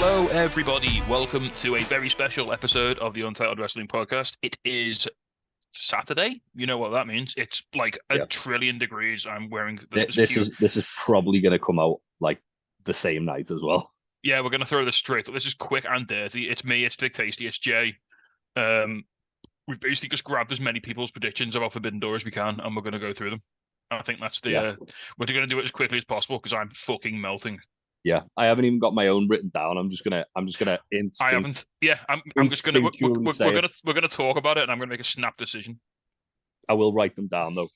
Hello, everybody. Welcome to a very special episode of the Untitled Wrestling Podcast. It is Saturday. You know what that means. It's like a trillion degrees. I'm wearing this is probably going to come out like the same night as well. Yeah, we're going to throw this straight up. This is quick and dirty. It's me, it's Big Tasty, it's Jay. We've basically just grabbed as many people's predictions about Forbidden Door as we can, and we're going to go through them. I think that's the we're going to do it as quickly as possible because I'm fucking melting. Yeah, I haven't even got my own written down. I'm just gonna I haven't. Yeah, I'm just gonna. We're gonna talk about it, and I'm gonna make a snap decision. I will write them down though,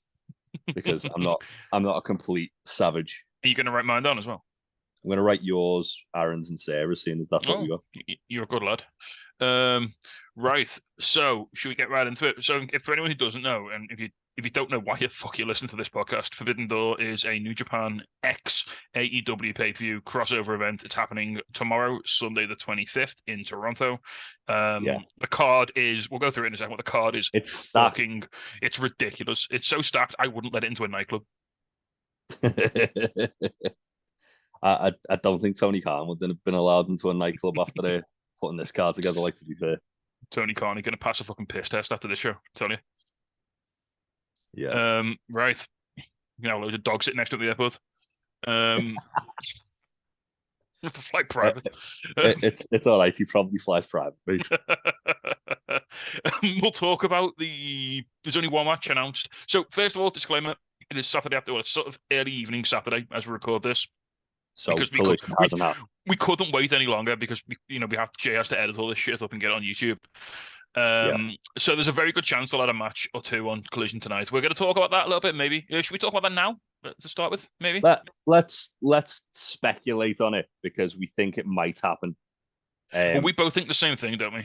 because I'm not a complete savage. Are you gonna write mine down as well? I'm gonna write yours, Aaron's, and Sarah's, seeing as that's what we got. You're a good lad. Right. So should we get right into it? So, if for anyone who doesn't know, and if you don't know why the fuck you listen to this podcast, Forbidden Door is a New Japan X AEW pay-per-view crossover event. It's happening tomorrow, Sunday the 25th in Toronto. The card is, we'll go through it in a second. What the card is, it's fucking, it's ridiculous. It's so stacked, I wouldn't let it into a nightclub. I don't think Tony Khan would have been allowed into a nightclub after putting this card together, like, to be fair. Tony Khan, he's going to pass a fucking piss test after this show, I tell you. Yeah. Right. You know, loads of dogs sitting next to the airport. You have to fly private. It's all right. He probably flies private. We'll talk about there's only one match announced. So first of all, disclaimer: it is Saturday after, it's sort of early evening Saturday as we record this. So because we couldn't wait any longer because Jay has to edit all this shit up and get it on YouTube. So there's a very good chance we'll add a match or two on Collision tonight. We're going to talk about that a little bit, maybe. Should we talk about that now to start with, maybe? Let's speculate on it because we think it might happen. Well, we both think the same thing, don't we?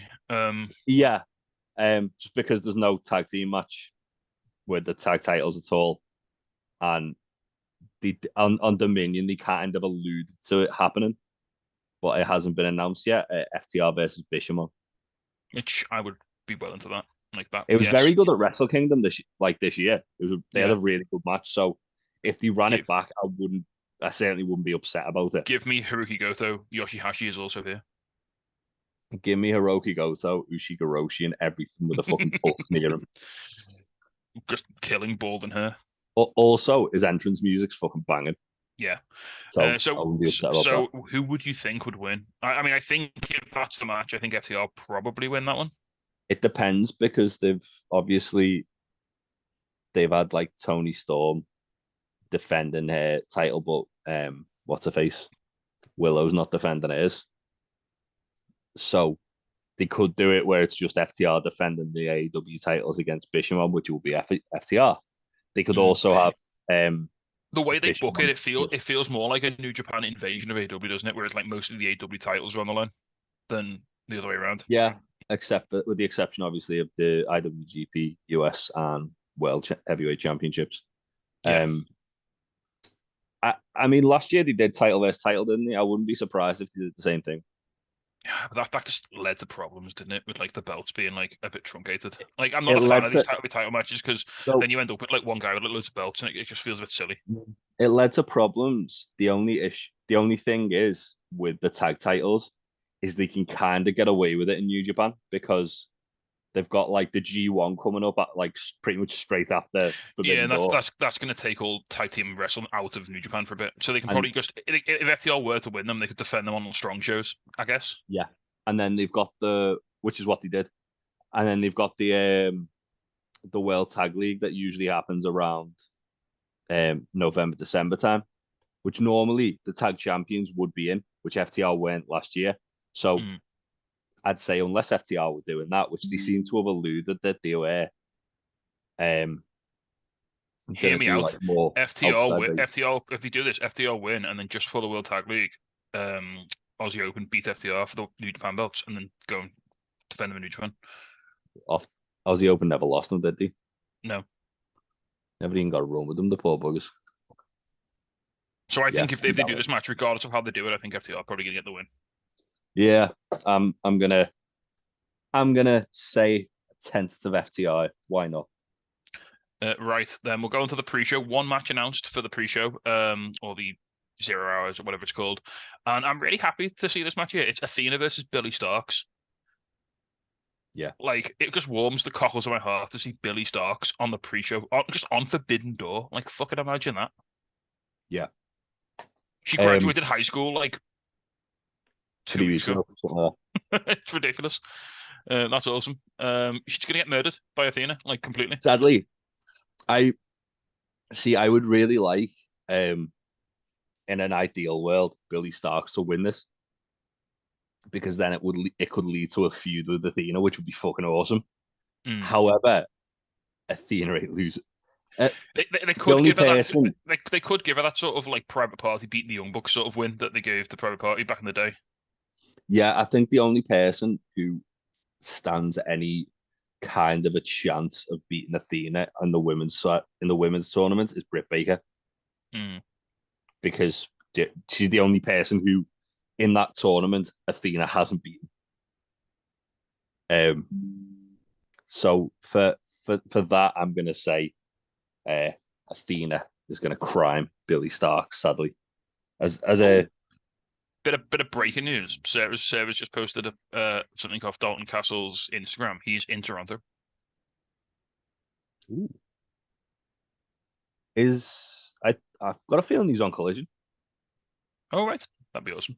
Just because there's no tag team match with the tag titles at all, and on Dominion they kind of alluded to it happening, but it hasn't been announced yet. FTR versus Bishamon. Which I would be well into that, like that. It was very good at Wrestle Kingdom this year. They had a really good match. So if they ran it back, I certainly wouldn't be upset about it. Give me Hiroki Goto. Yoshihashi is also here. Give me Hiroki Goto, Ushigoroshi, and everything with a fucking pulse near him. Just killing bald and hair. Also, his entrance music's fucking banging. Yeah. So who would you think would win? I mean, I think if that's the match, I think FTR probably win that one. It depends because they've had like Tony Storm defending her title, but what's her face? Willow's not defending hers. So they could do it where it's just FTR defending the AEW titles against Bishamon, which will be FTR. They could also have the way they book it, it feels more like a New Japan invasion of AEW, doesn't it? Where it's like most of the AEW titles are on the line than the other way around. Yeah, with the exception, obviously, of the IWGP US and World Heavyweight Championships. Yeah. I mean, last year they did title versus title, didn't they? I wouldn't be surprised if they did the same thing. Yeah, but that just led to problems, didn't it? With like the belts being like a bit truncated. Like, I'm not a fan of these title matches because then you end up with like one guy with loads of belts and it just feels a bit silly. It led to problems. The only thing is with the tag titles is they can kind of get away with it in New Japan because they've got like the G1 coming up at like pretty much straight after. And that's going to take all tag team wrestling out of New Japan for a bit. So they can probably just, if FTR were to win them, they could defend them on strong shows, I guess. Yeah, and then they've got which is what they did, and then they've got the World Tag League that usually happens around November, December time, which normally the tag champions would be in, which FTR weren't last year. So. I'd say unless FTR were doing that, which they seem to have alluded that they were. Hear me out. FTR, if you do this, FTR win, and then just for the World Tag League, Aussie Open beat FTR for the New Japan belts, and then go and defend them in New Japan. Aussie Open never lost them, did they? No. Never even got a run with them, the poor buggers. So I think if they do this match, regardless of how they do it, I think FTR are probably going to get the win. Yeah, I'm gonna say a tentative FTI. Why not? Right, then we'll go into the pre-show. One match announced for the pre-show, or the 0 Hours or whatever it's called. And I'm really happy to see this match here. It's Athena versus Billy Starks. Yeah. Like, it just warms the cockles of my heart to see Billy Starks on the pre-show, just on Forbidden Door. Like, fucking imagine that. Yeah. She graduated high school like 2 3 weeks weeks ago. ago. Something like that. It's ridiculous. That's awesome. She's gonna get murdered by Athena, like completely. Sadly, I see. I would really like, in an ideal world, Billy Starks to win this, because then it could lead to a feud with Athena, which would be fucking awesome. However, Athena ain't losing. They The could only give her that. person, They could give her that sort of like Private Party beating the Young Bucks sort of win that they gave to Private Party back in the day. yeah, I think the only person who stands any kind of a chance of beating Athena in the women's tournament is Britt Baker, because she's the only person who, in that tournament, Athena hasn't beaten. So for that, I'm gonna say Athena is gonna crime Billy Stark, sadly. As a bit of breaking news. Sarah's just posted something off Dalton Castle's Instagram. He's in Toronto. I've got a feeling he's on Collision. Oh right, that'd be awesome.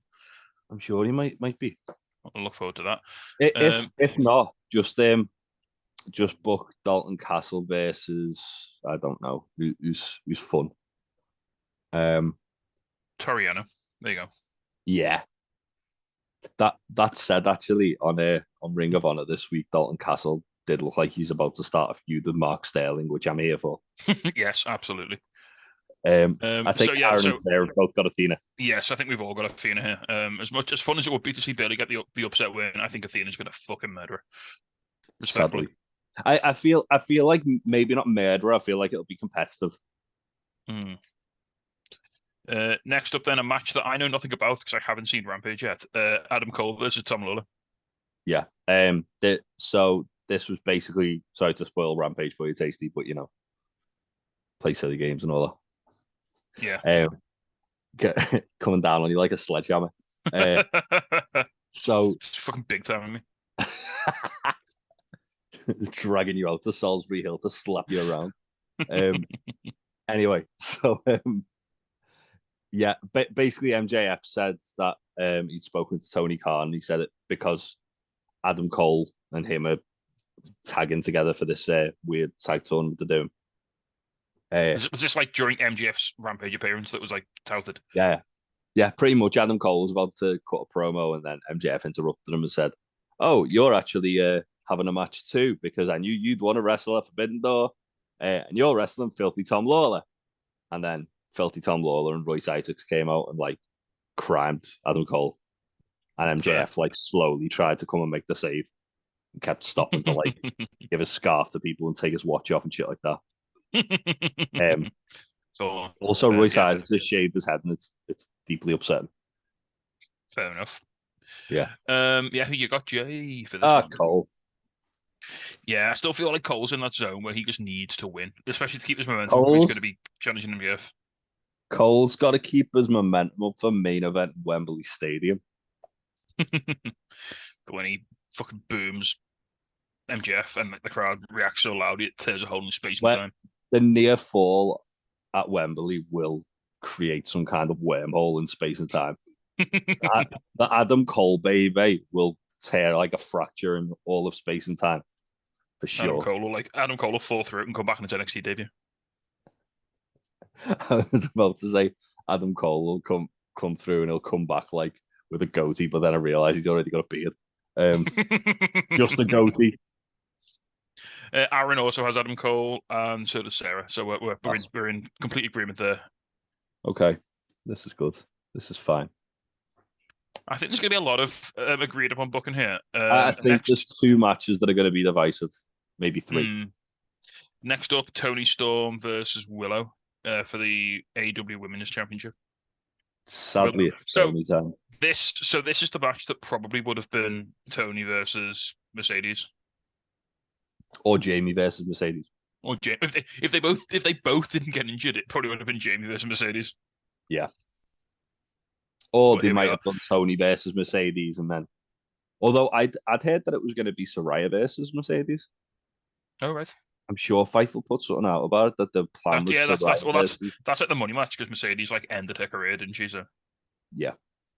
I'm sure he might be. I'll look forward to that. If not, just book Dalton Castle versus, I don't know who's fun. Toriano. There you go. Yeah. That said, actually, on Ring of Honor this week, Dalton Castle did look like he's about to start a feud with Mark Sterling, which I'm here for. Yes, absolutely. I think Aaron and Sarah both got Athena. Yes, I think we've all got Athena here. As much as fun as it would be to see Bayley get the upset win, I think Athena's going to fucking murder her. Respectfully. Sadly. I feel like maybe not murder. I feel like it'll be competitive. Next up, then, a match that I know nothing about because I haven't seen Rampage yet. Adam Cole versus Tom Lawlor. Yeah. So this was basically, sorry to spoil Rampage for you, Tasty, but play silly games and all that. Yeah. Coming down on you like a sledgehammer. So it's fucking big time on me. Dragging you out to Salisbury Hill to slap you around. Anyway, so yeah, basically MJF said that he'd spoken to Tony Khan. He said it because Adam Cole and him are tagging together for this weird tag tournament to do. Was this like during MJF's Rampage appearance that was like touted? Yeah, pretty much. Adam Cole was about to cut a promo, and then MJF interrupted him and said, "Oh, you're actually having a match too, because I knew you'd want to wrestle at Forbidden Door, and you're wrestling Filthy Tom Lawlor." And then Filthy Tom Lawlor and Royce Isaacs came out and like crimed Adam Cole, and MJF like slowly tried to come and make the save, and kept stopping to like give a scarf to people and take his watch off and shit like that. Also, Royce Isaacs has shaved his head, and it's deeply upsetting. Fair enough. Yeah. Who you got, Jay, for this one? Cole. Yeah, I still feel like Cole's in that zone where he just needs to win, especially to keep his momentum. He's going to be challenging MJF. Cole's got to keep his momentum up for main event Wembley Stadium. But when he fucking booms MJF and the crowd reacts so loud, it tears a hole in space and time. The near fall at Wembley will create some kind of wormhole in space and time. The Adam Cole baby will tear like a fracture in all of space and time. For sure. Adam Cole will fall through it and come back in his NXT debut. I was about to say Adam Cole will come through and he'll come back like with a goatee, but then I realized he's already got a beard. Just a goatee. Aaron also has Adam Cole, and so does Sarah. So we're in complete agreement there. Okay, this is good. This is fine. I think there's going to be a lot of agreed upon booking here. I think there's 2 matches that are going to be divisive, maybe 3. Next up, Toni Storm versus Willow for the AEW Women's Championship. Sadly, it's Toni time. This is the match that probably would have been Toni versus Mercedes, or Jamie versus Mercedes, or if they both didn't get injured, it probably would have been Jamie versus Mercedes. Yeah. Or But they here we might are. have done Tony versus Mercedes, and then although I'd heard that it was going to be Soraya versus Mercedes. Oh right. I'm sure Fightful put something out about it that the plan That was yeah, that's Soraya well, versus. that's like the money match because Mercedes like ended her career, didn't she? So, Yeah,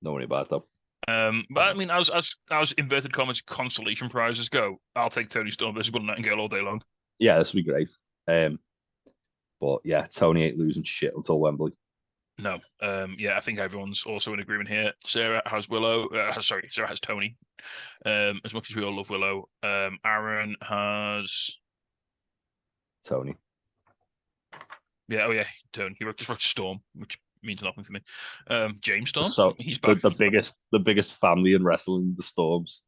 don't worry about that. but I mean, as inverted commas consolation prizes go, I'll take Tony Storm versus Will Nightingale all day long. Yeah, this would be great. But yeah, Tony ain't losing shit until Wembley. No, yeah, I think everyone's also in agreement here. Sarah has Willow. Sorry, Sarah has Tony. As much as we all love Willow, Aaron has Tony. yeah, oh yeah, Tony. He just wrote Storm, which means nothing to me. James Storm, So he's back. the biggest family in wrestling, the Storms.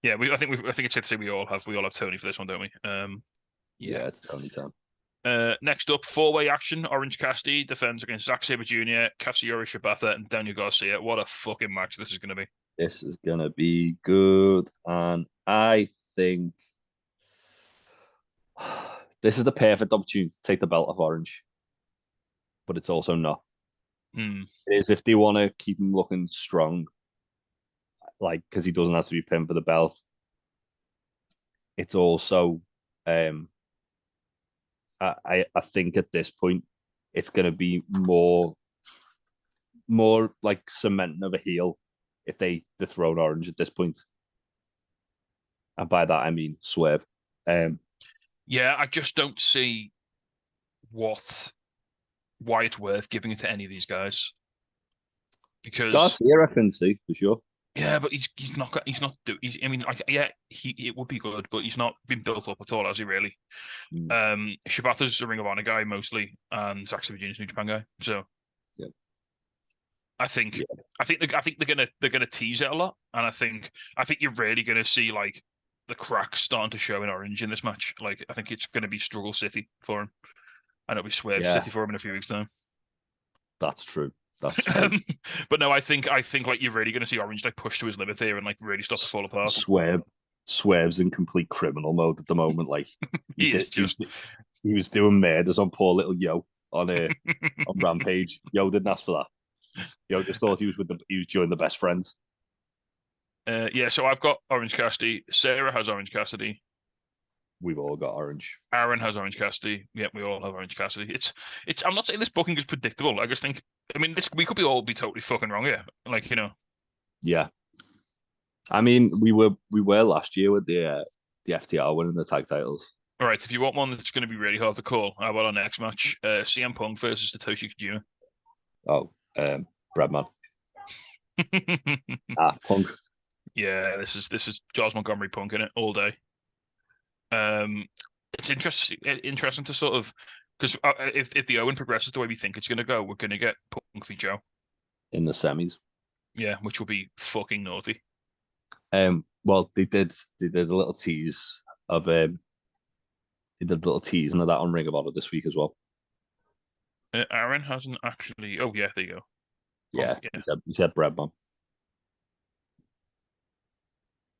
Yeah, I think it's safe to say we all have Tony for this one, don't we? Yeah. Yeah, it's Tony time. Next up, four-way action. Orange Cassidy defends against Zack Sabre Jr., Katsuyori Shibata, and Daniel Garcia. What a fucking match this is going to be. This is gonna be good, and I think this is the perfect opportunity to take the belt off Orange, but it's also not. Mm. It is if they want to keep him looking strong, like because he doesn't have to be pinned for the belt. It's also, I think at this point, it's going to be more like cementing of a heel if they dethrone Orange at this point, and by that I mean Swerve. Yeah, I just don't see why it's worth giving it to any of these guys because Garcia, I can see for sure. yeah, but I mean, like yeah, it would be good, but he's not been built up at all, has he really? Shibata's a Ring of Honor guy mostly, and Zack Sabre Jr.'s New Japan guy. So Yeah. I think Yeah. I think they're gonna tease it a lot, and I think you're really gonna see like the cracks starting to show in Orange in this match. Like I think it's gonna be struggle city for him, and it'll be Swerve Yeah, City for him in a few weeks' time. that's true. That's true. But no, I think like you're really gonna see Orange like push to his limit here and like really start to fall apart. Swerve's in complete criminal mode at the moment. Like he He is did, just he was doing murders on poor little Yo on Rampage. Yo didn't ask for that. Yo just thought he was joining the best friends. Yeah, so I've got Orange Cassidy. Sarah has Orange Cassidy. We've all got Orange. Aaron has Orange Cassidy. Yeah, we all have Orange Cassidy. It's. I'm not saying this booking is predictable. I just think. I mean, we could all be totally fucking wrong here. Like Yeah, I mean we were last year with the FTR winning the tag titles. All right. If you want one that's going to be really hard to call, how about our next match? CM Punk versus Satoshi Kojima. Oh, Breadman. Punk. Yeah, this is Giles Montgomery Punk in it all day. It's interesting to sort of because if the Owen progresses the way we think it's going to go, we're going to get Punk v Joe in the semis. Yeah, which will be fucking naughty. Well, they did a little tease of they did a little teasing of that on Ring of Honor this week as well. Aaron hasn't actually. Oh yeah, there you go. Yeah, he said Breadman.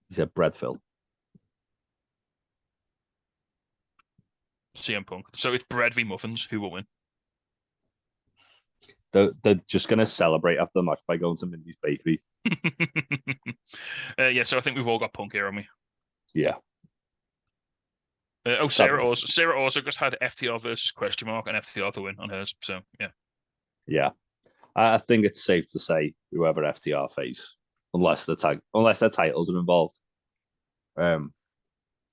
He said Bread Phil. CM Punk. So it's bread v muffins. Who will win? They're just going to celebrate after the match by going to Mindy's Bakery. Yeah, so I think we've all got Punk here, haven't we? Yeah. Sarah also just had FTR versus question mark and FTR to win on hers. So yeah. Yeah. I think it's safe to say whoever FTR face, unless their titles are involved. For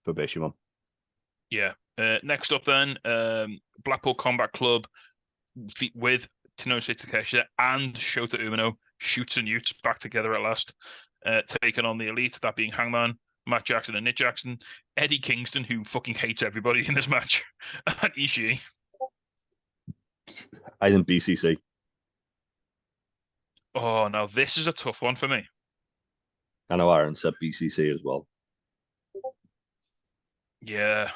Bishamon. Yeah. Next up then, Blackpool Combat Club with Tenoshi Takeshita and Shota Umino, Shoots and Utes back together at last, taking on the Elite, that being Hangman, Matt Jackson and Nick Jackson, Eddie Kingston, who fucking hates everybody in this match, and Ishii. I think BCC. Oh, now this is a tough one for me. I know Aaron said BCC as well. Yeah.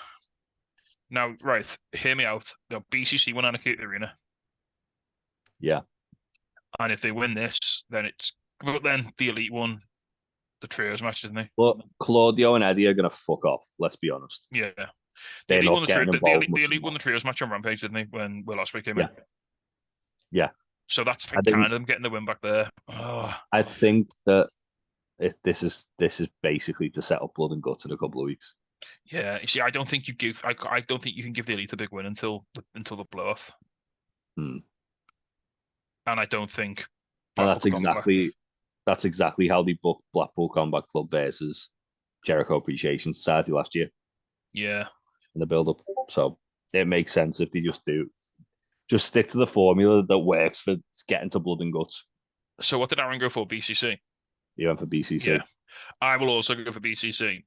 Now, right, hear me out. The BCC won Anarchy Arena. Yeah. And if they win this, then the Elite won the trios match, didn't they? Well, Claudio and Eddie are going to fuck off, let's be honest. Yeah. They're not getting involved. The Elite won the trios match on Rampage, didn't they, when Will Ospreay came in? Yeah. So that's I like kind think of them getting the win back there. Oh, I think that this is basically to set up Blood and Guts in a couple of weeks. yeah. You see, I don't think you give. I don't think you can give the Elite a big win until the blow off, Hmm. and I don't think And Blackpool can come back. that's exactly how they booked Blackpool Combat Club versus Jericho Appreciation Society last year Yeah. in the build up. So it makes sense if they just stick to the formula that works for getting to Blood and Guts. So what did Aaron go for? BCC. You went for Yeah, BCC, I will also go for BCC.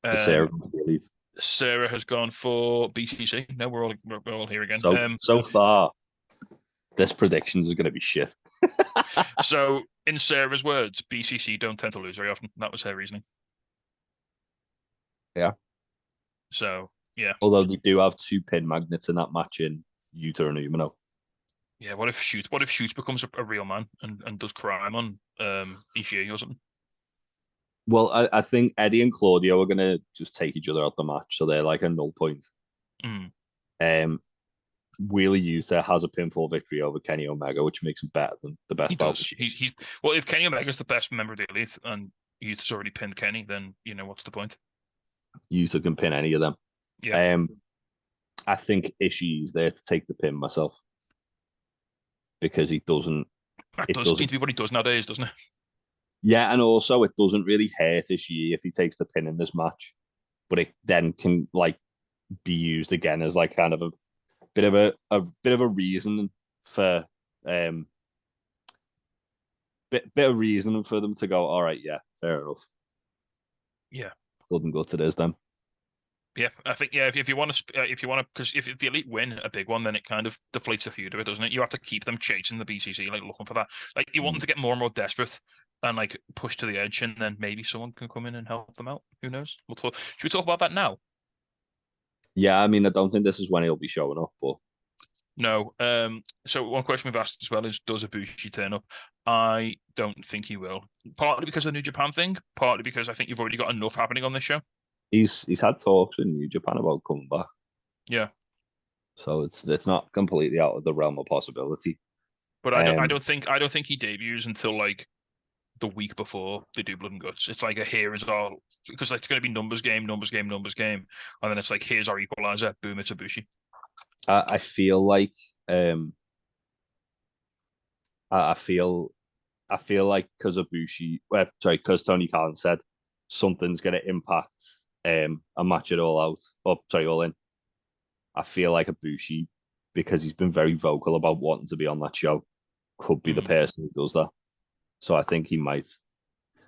the Sarah Um, for the Elite. Sarah has gone for BCC. No, we're all here again. So far, this predictions is going to be shit. So in Sarah's words, BCC don't tend to lose very often. That was her reasoning. Yeah. So yeah, Although they do have two pin magnets in that match in Yuta and Umino. yeah. What if Shoots becomes a real man and does crime on Ishii or something? Well, I think Eddie and Claudio are going to just take each other out the match, so they're like a null point. Mm. Um, Wheeler Yuta has a pinfall victory over Kenny Omega, which makes him better than the He best bout does. machine. He's well. If Kenny Omega's the best member of the Elite and Youth's already pinned Kenny, then what's the point? Yuta can pin any of them. Yeah, Um, I think Ishii's there to take the pin myself because he doesn't. that It does seem doesn't. to be what he does nowadays, doesn't it? Yeah, and also it doesn't really hurt Ishii if he takes the pin in this match, but it then can like be used again as like kind of a bit of a reason for um bit of reason for them to go, all right, yeah, fair enough. Yeah. Blood and Guts it is then. Yeah, I think if you want to because if the Elite win a big one, then it kind of deflates the feud of it, doesn't it? You have to keep them chasing the BCC, like looking for that. Like you want them Mm. to get more and more desperate and like push to the edge, and then maybe someone can come in and help them out. Who knows? We'll talk. Should we talk about that now? Yeah, I mean, I don't think this is when he'll be showing up, but No. So one question we've asked as well is, does Ibushi turn up? I don't think he will. Partly because of the New Japan thing, partly because I think you've already got enough happening on this show. he's had talks in New Japan about coming back, Yeah. so it's not completely out of the realm of possibility. But I don't I Um, don't think I don't think he debuts until like the week before they do Blood and Guts. It's like a here is our because like, it's going to be numbers game, numbers game, numbers game, and then it's like here's our equalizer, boom, it's Ibushi. I feel like um, I feel like because Ibushi, sorry, because Tony Khan said something's going to impact a match at All Out, or sorry, All In. I feel like Ibushi, because he's been very vocal about wanting to be on that show, could be the Mm. person who does that. So I think he might.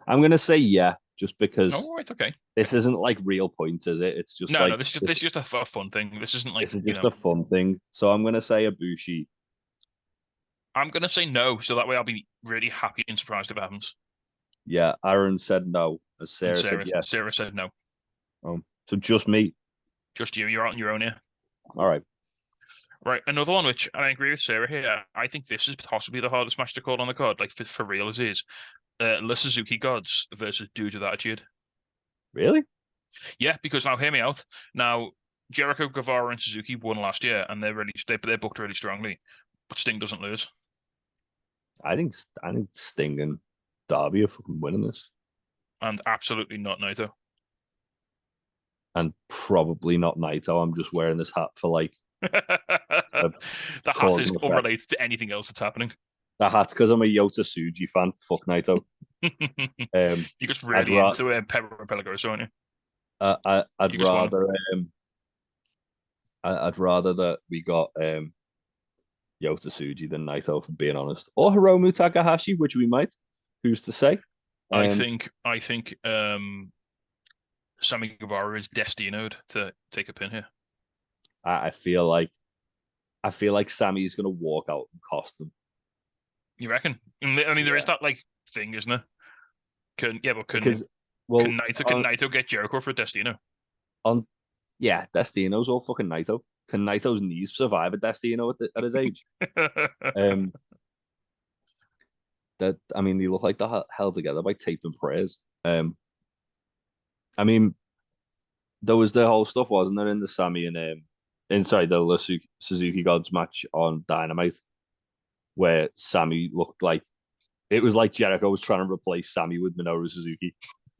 I'm going to say yeah, just because Oh, right, okay. this isn't like real points, is it? It's just No, like this is just a fun thing. This isn't this like is just a fun thing. So I'm going to say Ibushi. I'm gonna say no, so that way I'll be really happy and surprised if it happens. Yeah, Aaron said no, as And Sarah said Sarah yes. Sarah said no. So just me. Just you. You're out on your own here. All right. Right, another one which and I agree with Sarah here. I think this is possibly the hardest match to call on the card, like for real as is. The Suzuki Gods versus Dude with Attitude. Really? Yeah, because now hear me out. Now Jericho, Guevara, and Suzuki won last year, and they're booked really strongly. But Sting doesn't lose, I think Sting and Darby are fucking winning this, and absolutely not Naito. and probably not Naito. I'm just wearing this hat for like a The hat cause is and effect. unrelated to anything else that's happening. The hat's because I'm a Yota Tsuji fan. Fuck Naito. You're just I'd really rather into Pedro Pelagoso, aren't you? I'd You just want rather I'd rather that we got Yota Tsuji than Naito, for being honest, or Hiromu Takahashi, which we might. Who's to say? Um, I think Sammy Guevara is destinoed to take a pin here. I feel like Sammy's gonna walk out and cost them. You reckon? I mean, there is Yeah, that like thing, isn't there? But because can well, Naito get Jericho for Destino? on yeah, Destino's all fucking Naito. Can Naito's knees survive a Destino at his age? Um, that I mean, they look like they're held together by tape and prayers. I mean, there was the whole stuff, wasn't there, in the Sammy and inside the Suzuki Gods match on Dynamite, where Sammy looked like it was like Jericho was trying to replace Sammy with Minoru Suzuki,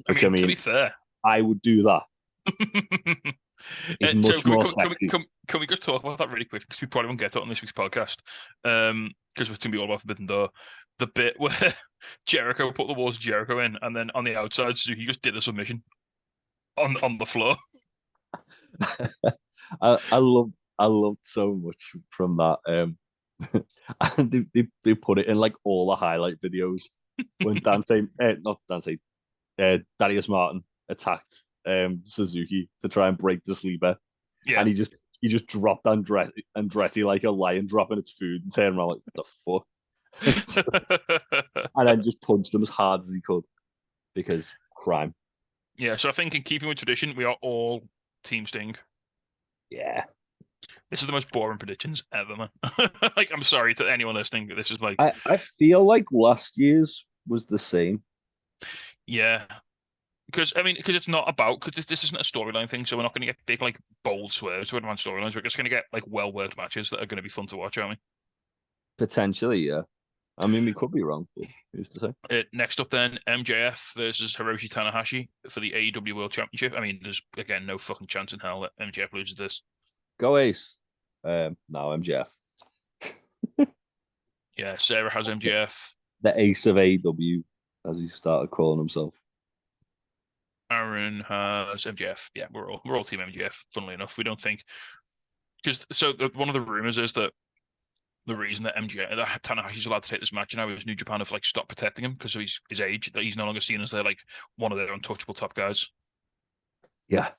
which To be fair, I would do that. He's so much more sexy. can we just talk about that really quick because we probably won't get to it on this week's podcast, because we're going to be all about Forbidden Door. The bit where Jericho put the walls of Jericho in, and then on the outside Suzuki just did a submission on the floor. I loved so much from that. And they put it in like all the highlight videos when not Dante, Darius Martin attacked Suzuki to try and break the sleeper, Yeah, and he just dropped Andretti like a lion dropping its food and turning around like, what the fuck? And then just punched him as hard as he could because crime. yeah. So I think in keeping with tradition, we are all Team Sting. Yeah. This is the most boring predictions ever, man. Like, I'm sorry to anyone listening, but this is like, I feel like last year's was the same. yeah, because it's not about because this isn't a storyline thing, so we're not going to get big like bold swerves with storylines. We're just going to get like well worked matches that are going to be fun to watch, aren't Potentially, yeah. I mean, we could be wrong, but who's to say? we? Next up, then MJF versus Hiroshi Tanahashi for the AEW World Championship. There's again no fucking chance in hell that MJF loses this. Go Ace. No, MJF. Yeah, Sarah has MJF. The ace of AEW, as he started calling himself. Aaron has MJF. Yeah, we're all Team MJF. Funnily enough, we don't think because one of the rumors is that the reason that Tanahashi's allowed to take this match now is New Japan have like stopped protecting him because of his age, that he's no longer seen as like one of their untouchable top guys. Yeah.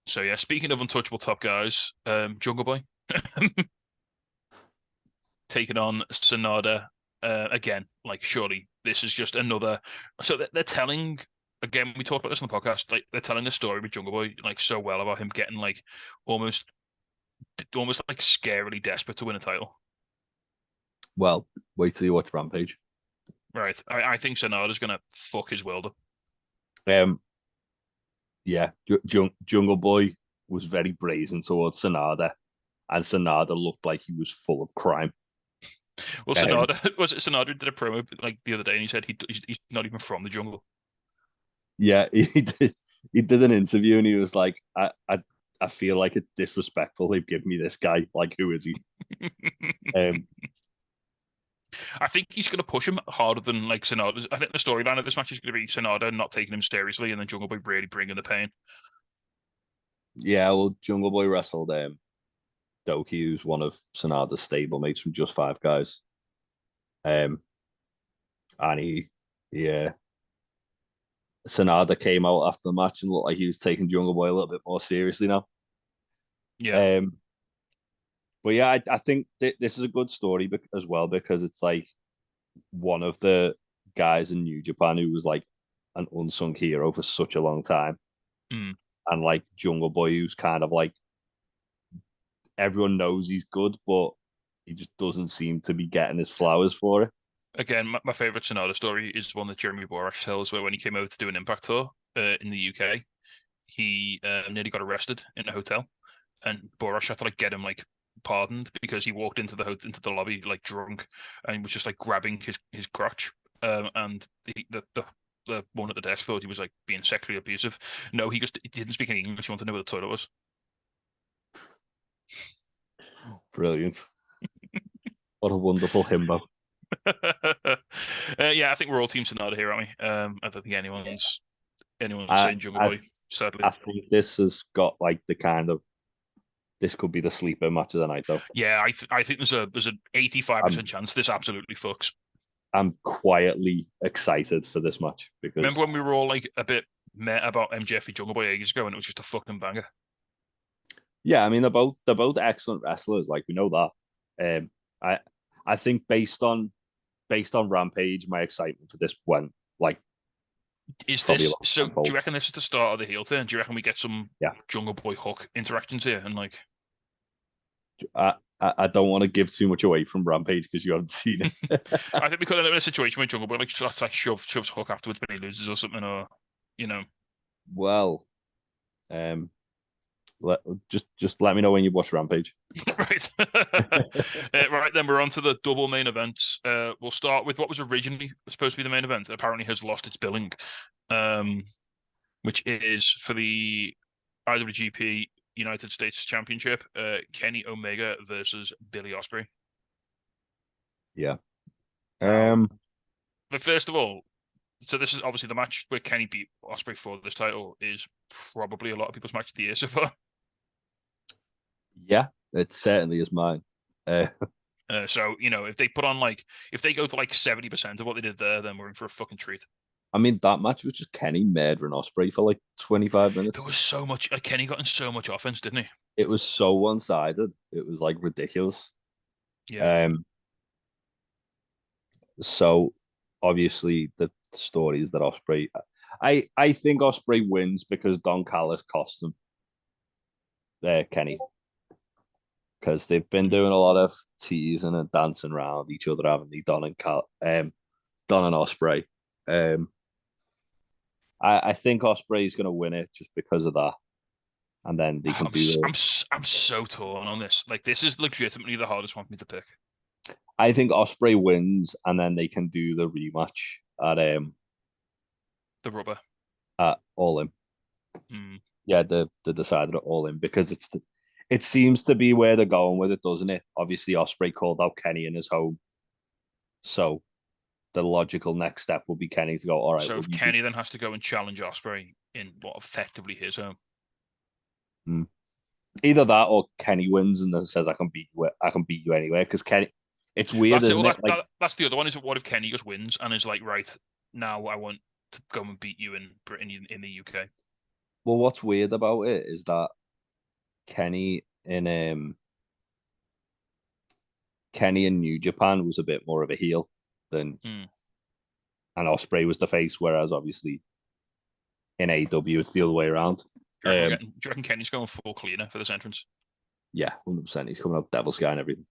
So yeah, speaking of untouchable top guys, Jungle Boy taking on Sonada again. Like, surely this is just another. So they're telling again. We talked about this on the podcast. Like, they're telling the story with Jungle Boy like so well about him getting like almost like scarily desperate to win a title. Well, wait till you watch Rampage. Right. I think Sonada's gonna fuck his world up. Yeah, Jungle Boy was very brazen towards Sonada, and Sonada looked like he was full of crime. Well, Sonada was it Sonada did a promo like the other day, and he said he's not even from the jungle. Yeah, he did. He did an interview, and he was like, "I feel like it's disrespectful. They've given me this guy. Like, who is he?" I think he's going to push him harder than like Sonada. I think the storyline of this match is going to be Sonada not taking him seriously, and then Jungle Boy really bringing the pain. Yeah, well, Jungle Boy wrestled Doki, who's one of Sonada's stablemates from Just Five Guys. And Sonada came out after the match and looked like he was taking Jungle Boy a little bit more seriously now. Yeah. But yeah, I think this is a good story as well because it's like one of the guys in New Japan who was like an unsung hero for such a long time. Mm. And like Jungle Boy, who's kind of like everyone knows he's good, but he just doesn't seem to be getting his flowers for it. Again, my favorite Sonata story is one that Jeremy Borash tells, where when he came over to do an Impact tour in the UK, he nearly got arrested in a hotel, and Borash had to like get him like pardoned because he walked into the lobby like drunk and was just like grabbing his crotch, and the one at the desk thought he was like being sexually abusive. No, he didn't speak any English. He wanted to know where the toilet was. Brilliant. What a wonderful himbo. Yeah, I think we're all Team Sonata here, aren't we? I don't think anyone's saying Jungle Boy, sadly. I think this has got like this could be the sleeper match of the night, though. Yeah, I think there's an 85% chance this absolutely fucks. I'm quietly excited for this match because remember when we were all like a bit meh about MJF and Jungle Boy ages ago, and it was just a fucking banger. Yeah, I mean they're both excellent wrestlers, like we know that. I think based on Rampage, my excitement for this went like. Is this so? Do you reckon this is the start of the heel turn? Do you reckon we get some Jungle Boy Hook interactions here and like? I don't want to give too much away from Rampage because you haven't seen it. I think we could end up in a situation where Jungle Boy like shoves Hook afterwards when he loses or something, or you know. Well, Just let me know when you watch Rampage. Right. Right, then we're on to the double main events. We'll start with what was originally supposed to be the main event. Apparently has lost its billing, um, which is for the IWGP United States Championship, Kenny Omega versus Billy Ospreay. Yeah. Now, but first of all, so this is obviously the match where Kenny beat Ospreay for this title is probably a lot of people's match of the year so far. Yeah, it certainly is mine. So, if they put on if they go to like 70% of what they did there, then we're in for a fucking treat. I mean, that match was just Kenny murdering Ospreay for like 25 There minutes. was so much, Kenny got in so much offense, didn't he? It was so one-sided. It was like ridiculous. Yeah. Um, so obviously the story is that Ospreay. I think Ospreay wins because Don Callis costs him. Kenny, because they've been doing a lot of teasing and dancing around each other, haven't they? Don and Ospreay. I think Ospreay is going to win it just because of that, and then they can I'm do the. I'm so torn on this. Like, this is legitimately the hardest one for me to pick. I think Ospreay wins, and then they can do the rematch The rubber. at All In. Mm. Yeah, the decided at All In because it seems to be where they're going with it, doesn't it? Obviously, Ospreay called out Kenny in his home, so the logical next step will be Kenny to go. All right, So well, if Kenny then has to go and challenge Ospreay in what effectively his home. Either that or Kenny wins and then says I can beat you. I can beat you anyway because Kenny. It's weird, That's it. isn't Well, it? Like, that's the other one. Is what if Kenny just wins and is like, right now I want to go and beat you in Britain in the UK. well, what's weird about it is that Kenny in Kenny in New Japan was a bit more of a heel than, and Ospreay was the face, whereas obviously in AEW it's the other way around. Do you reckon Kenny's going full cleaner for this entrance? Yeah, 100%. He's coming up Devil Sky and everything.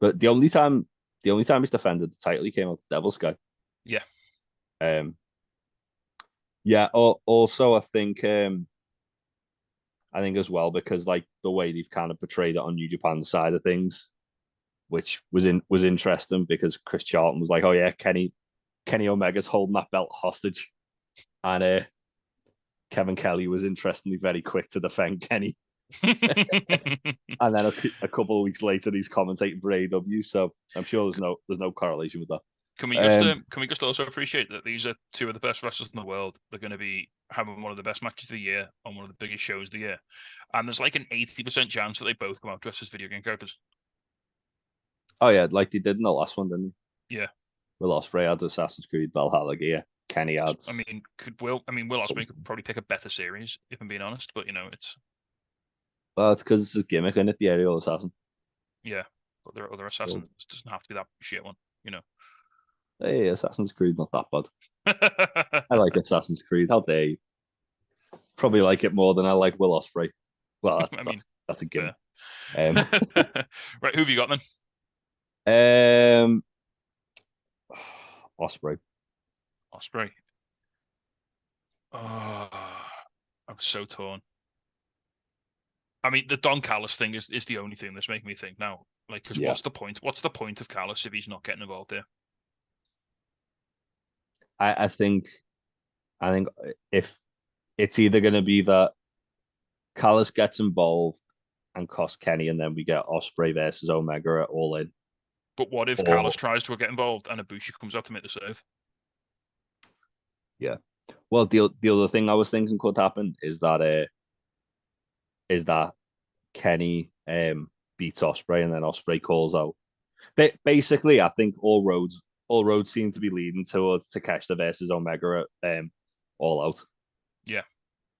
But the only time he's defended the title, he came out to Devil Sky. Yeah. Yeah. Also, I think as well because like the way they've kind of portrayed it on New Japan's side of things, which was interesting because Chris Charlton was like, "Oh yeah, Kenny Omega's holding that belt hostage," and Kevin Kelly was interestingly very quick to defend Kenny. And then a couple of weeks later, he's commentating for AEW. So I'm sure there's no correlation with that. Can we just also appreciate that these are two of the best wrestlers in the world? They're going to be having one of the best matches of the year on one of the biggest shows of the year, and there's like an 80% chance that they both come out dressed as video game characters. Oh yeah, like they did in the last one, didn't they? Yeah. Will Ospreay had Assassin's Creed Valhalla gear. Kenny had. I mean, Will Ospreay could probably pick a better series if I'm being honest, but it's Well, it's because it's a gimmick in it, the aerial assassin. yeah. But there are other assassins. It doesn't have to be that shit one. Hey, Assassin's Creed, not that bad. I like Assassin's Creed. How dare you? Probably like it more than I like Will Ospreay. Well, that's a gimmick. Right, who have you got then? Ospreay. Ospreay. Oh, I'm so torn. I mean, the Don Callis thing is the only thing that's making me think now. Like, because Yeah. what's the point? What's the point of Callis if he's not getting involved there? I think if it's either going to be that Callis gets involved and costs Kenny, and then we get Ospreay versus Omega at All In. But what if Callis tries to get involved and Ibushi comes out to make the save? Yeah. Well, the other thing I was thinking could happen is that Kenny beats Ospreay and then Ospreay calls out. But basically, I think all roads seem to be leading towards Takeshita versus Omega at All Out. Yeah.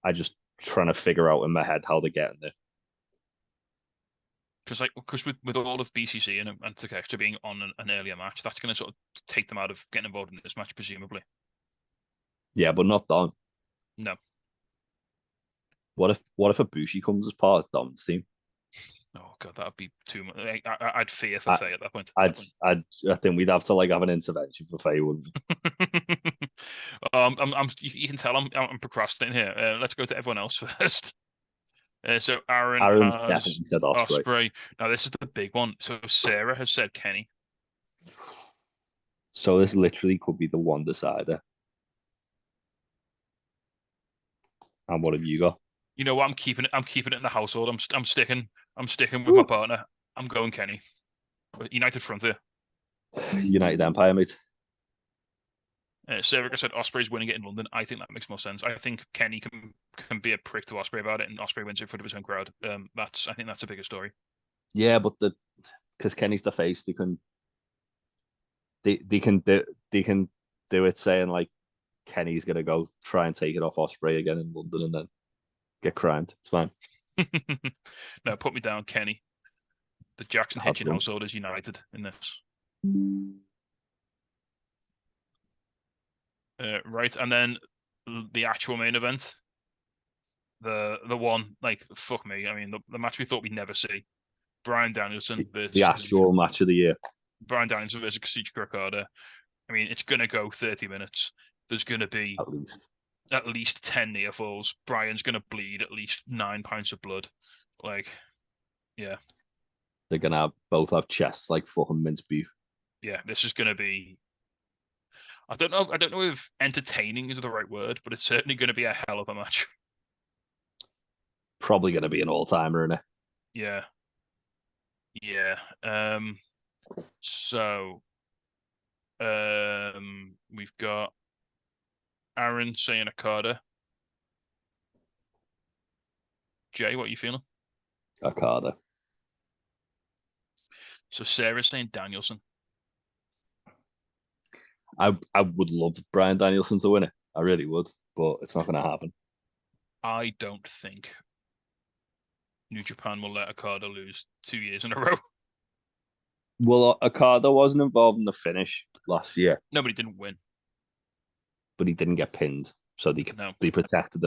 I just trying to figure out in my head how they're getting there. Because with all of BCC and Takeshita being on an earlier match, that's going to sort of take them out of getting involved in this match, presumably. Yeah, but not Dom. No. What if Ibushi comes as part of Dom's team? Oh God, that'd be too much. I'd fear for Faye at that point. I think we'd have to like have an intervention for Faye, wouldn't we? You can tell I'm procrastinating here. Let's go to everyone else first. So Aaron Aaron's has definitely said Osprey. Osprey. Now this is the big one. So Sarah has said Kenny. So this literally could be the one decider. And what have you got? You know what? I'm keeping it. I'm keeping it in the household. I'm sticking. I'm sticking with my partner. I'm going Kenny. United front here. United Empire, mate. Sarah said Osprey's winning it in London. I think that makes more sense. I think Kenny can be a prick to Osprey about it, and Osprey wins it in front of his own crowd. I think that's a bigger story. Yeah, but because Kenny's the face, they can do it saying like Kenny's gonna go try and take it off Osprey again in London and then get crimed. It's fine. No, put me down, Kenny. The Jackson Hitchin household is united in this. Right, and then the actual main event, the one like fuck me. I mean, the match we thought we'd never see. Bryan Danielson versus the actual match of the year. Bryan Danielson versus Kazuchika Okada. I mean, it's gonna go 30 minutes. There's gonna be at least 10 near falls. Bryan's gonna bleed at least 9 pints of blood. Like, yeah. They're gonna both have chests like fucking mince beef. Yeah, this is gonna be. I don't know if entertaining is the right word, but it's certainly going to be a hell of a match. Probably going to be an all-timer, isn't it? Yeah. Yeah. So we've got Aaron saying Okada. Jay, what are you feeling? Okada. So Sarah's saying Danielson. I would love Bryan Danielson to win it. I really would, but it's not going to happen. I don't think New Japan will let Okada lose 2 years in a row. Well, Okada wasn't involved in the finish last year. Nobody didn't win. But he didn't get pinned, so they protected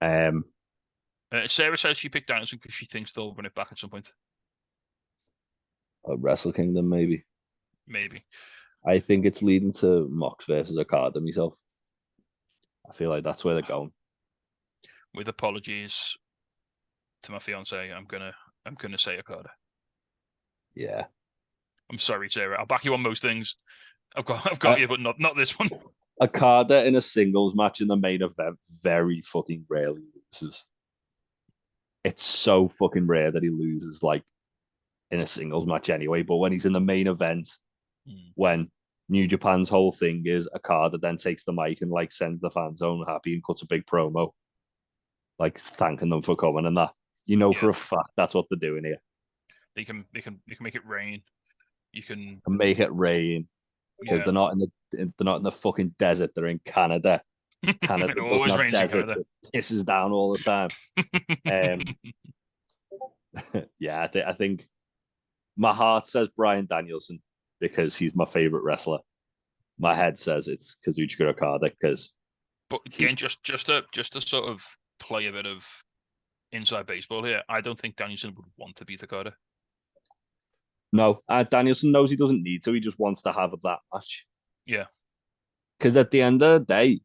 him. Sarah says she picked Danielson because she thinks they'll run it back at some point. At Wrestle Kingdom, maybe. Maybe. I think it's leading to Mox versus Okada myself. I feel like that's where they're going. With apologies to my fiance, I'm gonna say Okada. Yeah. I'm sorry, Sarah. I'll back you on most things. I've got you, but not this one. Okada in a singles match in the main event very fucking rarely loses. It's so fucking rare that he loses like in a singles match anyway. But when he's in the main event, when New Japan's whole thing is Okada then takes the mic and like sends the fans home happy and cuts a big promo, like thanking them for coming and that. You know for a fact that's what they're doing here. They can make it rain. You can make it rain because they're not in the fucking desert. They're in Canada. Canada doesn't have deserts. It pisses down all the time. Yeah, I think my heart says Bryan Danielson because he's my favorite wrestler. My head says it's Kazuchika Okada because. But again, just to sort of play a bit of inside baseball here, I don't think Danielson would want to beat Okada. No, Danielson knows he doesn't need to. He just wants to have that match. Yeah. Because at the end of the day,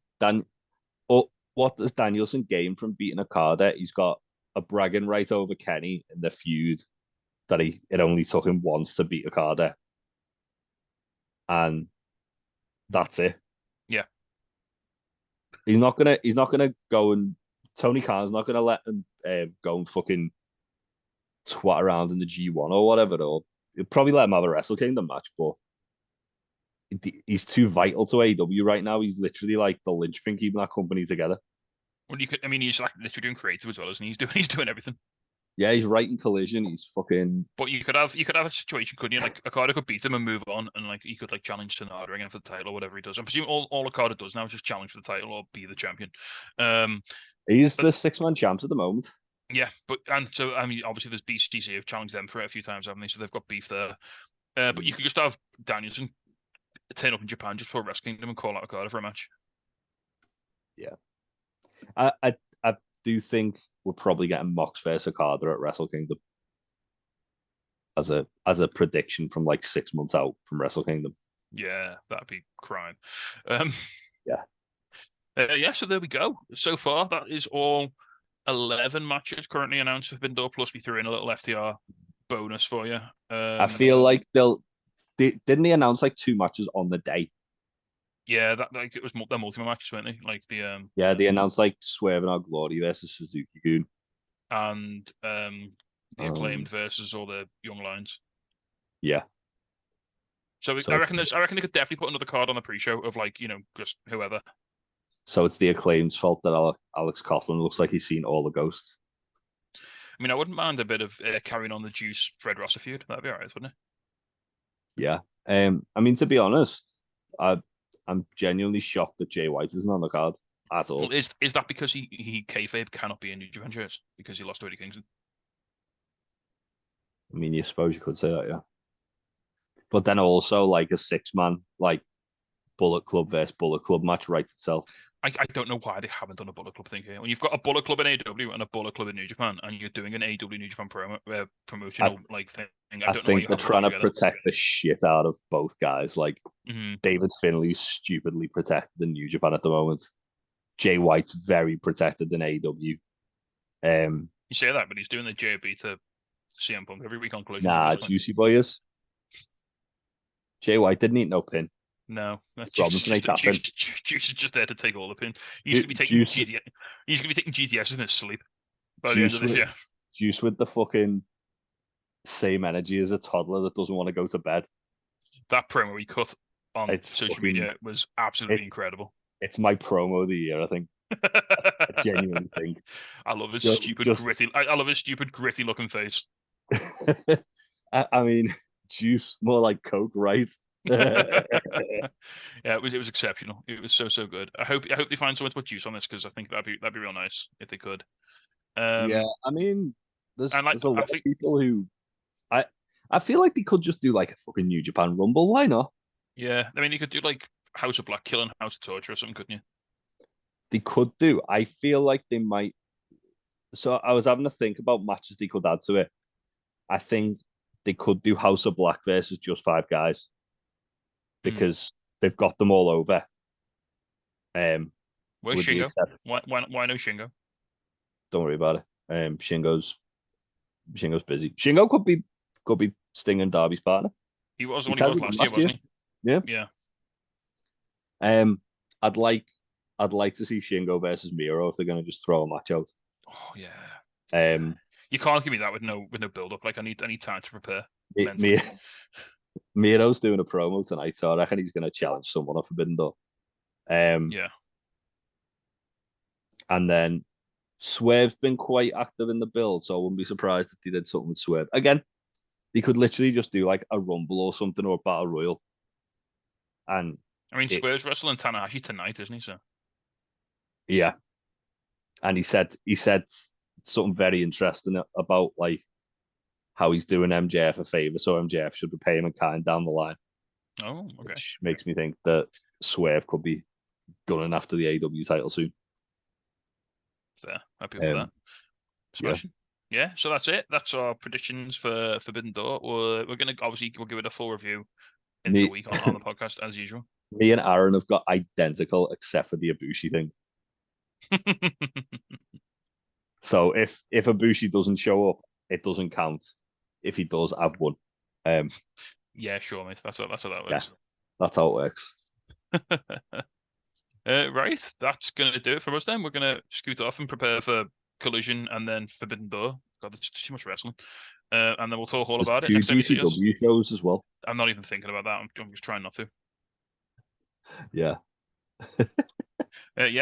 what does Danielson gain from beating Okada? He's got a bragging right over Kenny in the feud that it only took him once to beat Okada. And that's it. Yeah. He's not gonna go and Tony Khan's not gonna let him go and fucking twat around in the G1 or whatever. Or he'll probably let him have a Wrestle Kingdom match, but he's too vital to AEW right now. He's literally like the linchpin keeping that company together. Well, he's like literally doing creative as well, isn't he? He's doing everything. Yeah, he's writing Collision. He's fucking. But you could have a situation, couldn't you? Like Okada could beat him and move on, and like he could like challenge Sonata again for the title or whatever he does. I'm presuming all Okada does now is just challenge for the title or be the champion. He's the 6-man champ at the moment. Yeah, so I mean, obviously there's BCC who've challenged them for it a few times, haven't they? So they've got beef there. But you could just have Danielson turn up in Japan just for Wrestle Kingdom and call out Okada for a match. Yeah, I do think we're probably getting Mox versus Okada at Wrestle Kingdom. as a prediction from like 6 months out from Wrestle Kingdom. Yeah, that'd be crime. Um, Yeah. Yeah, so there we go. So far, that is all 11 matches currently announced for Forbidden Door, plus we threw in a little FTR bonus for you. I feel like didn't they announce like 2 matches on the day? Yeah, that like it was their multi matches, weren't they? Like the Yeah, they announced like Swerve and Our Glory versus Suzuki Gun. and the Acclaimed versus all the Young Lions. Yeah. So So I reckon they could definitely put another card on the pre-show of like, just whoever. So it's the Acclaimed's fault that Alex Coughlin looks like he's seen all the ghosts. I mean, I wouldn't mind a bit of carrying on the Juice Fred Rosser feud. That'd be alright, wouldn't it? Yeah. I mean, to be honest, I'm genuinely shocked that Jay White isn't on the card at all. Well, is that because he kayfabe cannot be in New Japan shirts because he lost to Eddie Kingston? I mean, you suppose you could say that, yeah. But then also like a 6-man like Bullet Club versus Bullet Club match writes itself. I don't know why they haven't done a Bullet Club thing here. When you've got a Bullet Club in AEW and a Bullet Club in New Japan, and you're doing an AEW New Japan promotional like thing, I think they're trying to protect the shit out of both guys. Like David Finley's stupidly protected in New Japan at the moment. Jay White's very protected in AEW. You say that, but he's doing the JB to CM Punk every week on Collision. Nah, Juicy Boy is. Jay White didn't eat no pin. No, Juice is just there to take all the pin. He's gonna be taking GTS in his sleep by the end of this year. Juice with the fucking same energy as a toddler that doesn't want to go to bed. That promo he cut on social media was absolutely incredible. It's my promo of the year, I think. I genuinely think. I love his gritty. I love his stupid gritty looking face. I mean, Juice more like Coke, right? Yeah, it was exceptional. It was so good. I hope they find someone to put Juice on this because I think that'd be real nice if they could. Yeah, I mean, there's a lot of people who I feel like they could just do like a fucking New Japan Rumble. Why not? Yeah, I mean, you could do like House of Black killing House of Torture or something, couldn't you? They could do. I feel like they might. So I was having to think about matches they could add to it. I think they could do House of Black versus just 5 guys because they've got them all over. Where's Shingo? Why no Shingo? Don't worry about it. Shingo's busy. Shingo could be Sting and Darby's partner. He was when he was last year, wasn't he? Yeah. I'd like to see Shingo versus Miro if they're gonna just throw a match out. Oh yeah. You can't give me that with no build up. Like I need time to prepare. Miro's doing a promo tonight, so I reckon he's gonna challenge someone off Forbidden Door. Yeah. And then Swerve's been quite active in the build, so I wouldn't be surprised if they did something with Swerve. Again, they could literally just do like a Rumble or something or a Battle Royal. And I mean, Swerve's wrestling Tanahashi tonight, isn't he? So yeah. And he said something very interesting about like how he's doing MJF a favor, so MJF should repay him in kind down the line. Oh, okay. Which makes me think that Swerve could be gunning after the AEW title soon. Fair. Happy for that. Smashing. Yeah, so that's it. That's our predictions for Forbidden Door. We're gonna we'll give it a full review in the week on the podcast as usual. Me and Aaron have got identical except for the Ibushi thing. So if Ibushi doesn't show up, it doesn't count. If he does, I've won. Yeah, sure, mate. That's how that works. Yeah, that's how it works. Right, that's gonna do it for us then. We're gonna scoot off and prepare for Collision and then Forbidden Door. God, there's too much wrestling. And then we'll talk all about it. There's 2 GCW shows as well. I'm not even thinking about that. I'm just trying not to. Yeah.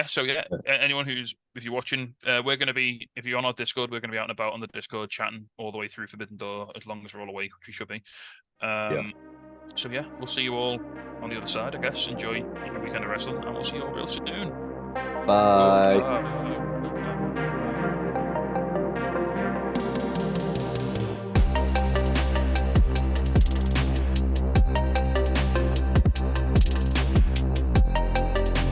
So anyone if you're watching, if you're on our Discord, we're gonna be out and about on the Discord chatting all the way through Forbidden Door as long as we're all awake, which we should be. So yeah, we'll see you all on the other side, I guess. Enjoy your weekend of wrestling, and we'll see you all real soon. Bye. Bye.